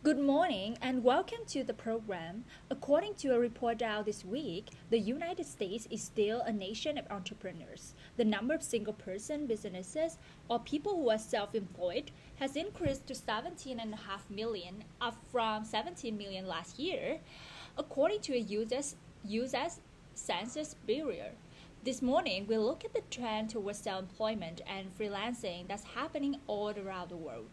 Good morning and welcome to the program. According to a report out this week, the United States is still a nation of entrepreneurs. The number of single person businesses or people who are self employed has increased to 17.5 million, up from 17 million last year, according to a US Census Bureau. This morning, we'll look at the trend towards self employment and freelancing that's happening all around the world,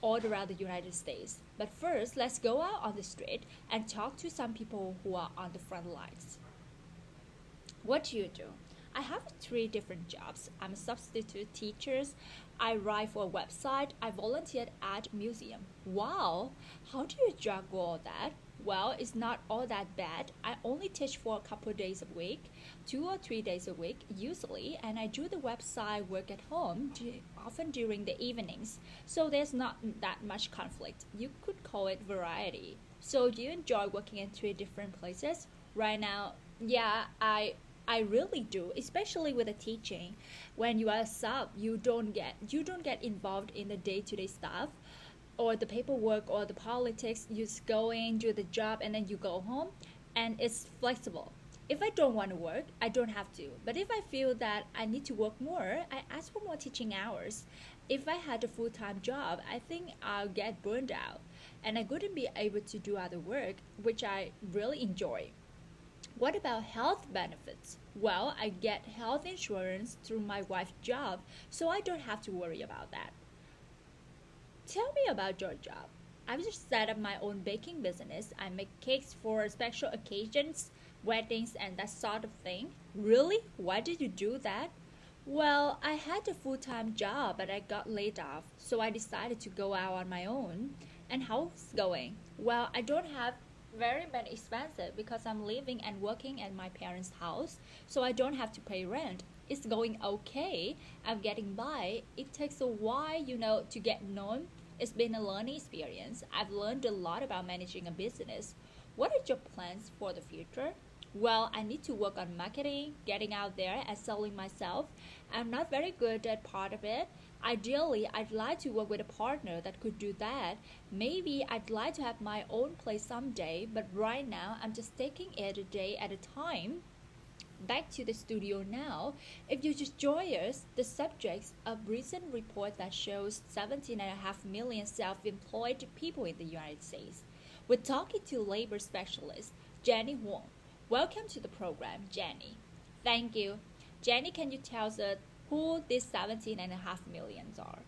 all around the United States. But first, let's go out on the street and talk to some people who are on the front lines. What do you do? I have three different jobs. I'm a substitute teacher. I write for a website. I volunteered at museum. Wow, how do you juggle all that? Well, it's not all that bad. I only teach for a couple of days a week, 2 or 3 days a week usually, and I do the website work at home, often during the evenings. So there's not that much conflict. You could call it variety. So do you enjoy working in three different places? Right now, yeah, I really do, especially with the teaching. When you are a sub, you don't get involved in the day-to-day stuff or the paperwork or the politics. You just go in, do the job, and then you go home, and it's flexible. If I don't want to work, I don't have to. But if I feel that I need to work more, I ask for more teaching hours. If I had a full time job, I think I'll get burned out and I wouldn't be able to do other work, which I really enjoy. What about health benefits? Well, I get health insurance through my wife's job, so I don't have to worry about that. Tell me about your job. I've just set up my own baking business. I make cakes for special occasions, weddings, and that sort of thing. Really? Why did you do that? Well, I had a full time job, but I got laid off, so I decided to go out on my own. And how's it going? Well, I don't have very many expenses because I'm living and working at my parents' house, so I don't have to pay rent. It's going okay. I'm getting by. It takes a while, to get known. It's been a learning experience. I've learned a lot about managing a business. What are your plans for the future? Well, I need to work on marketing, getting out there and selling myself. I'm not very good at part of it. Ideally, I'd like to work with a partner that could do that. Maybe I'd like to have my own place someday, but right now I'm just taking it a day at a time. Back to the studio now. If you just join us, the subjects of recent report that shows 17.5 million self-employed people in the United States. We're talking to labor specialist Jenny Huang. Welcome to the program, Jenny. Thank you. Jenny, can you tell us who these 17.5 millions are?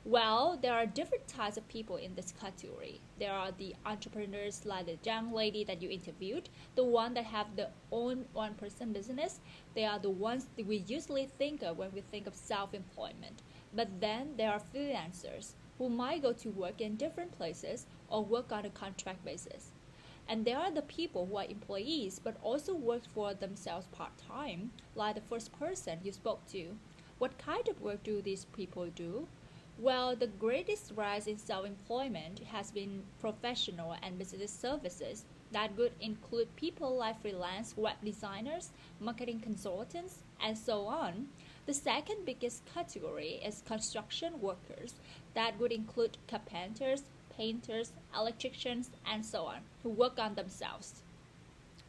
Well, there are different types of people in this category. There are the entrepreneurs like the young lady that you interviewed, the one that have the own one-person business. They are the ones that we usually think of when we think of self-employment. But then there are freelancers who might go to work in different places or work on a contract basis. And there are the people who are employees but also work for themselves part-time, like the first person you spoke to. What kind of work do these people do? Well, the greatest rise in self employment has been professional and business services that would include people like freelance web designers, marketing consultants, and so on. The second biggest category is construction workers that would include carpenters, painters, electricians, and so on, who work on themselves.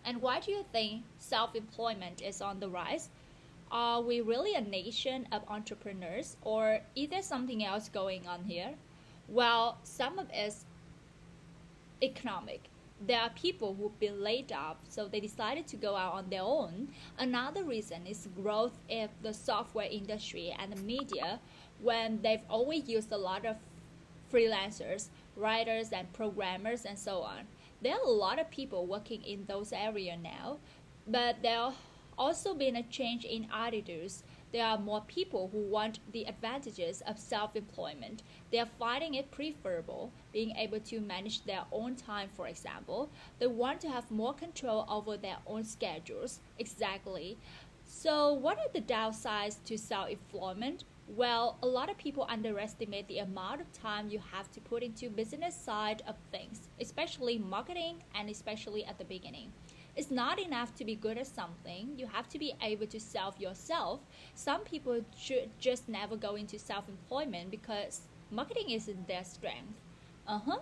And why do you think self employment is on the rise? Are we really a nation of entrepreneurs, or is there something else going on here? Well, some of it's economic. There are people who've been laid off, so they decided to go out on their own. Another reason is growth in the software industry and the media, when they've always used a lot of freelancers, writers, and programmers, and so on. There are a lot of people working in those areas now, but there are also been a change in attitudes. There are more people who want the advantages of self employment. They are finding it preferable, being able to manage their own time, for example. They want to have more control over their own schedules. Exactly. So, what are the downsides to self employment? Well, a lot of people underestimate the amount of time you have to put into business side of things, especially marketing and especially at the beginning. It's not enough to be good at something. You have to be able to sell yourself. Some people should just never go into self employment because marketing isn't their strength. Uh huh.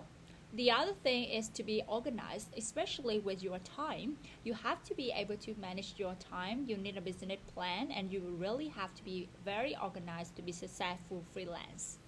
The other thing is to be organized, especially with your time. You have to be able to manage your time. You need a business plan, and you really have to be very organized to be successful freelance.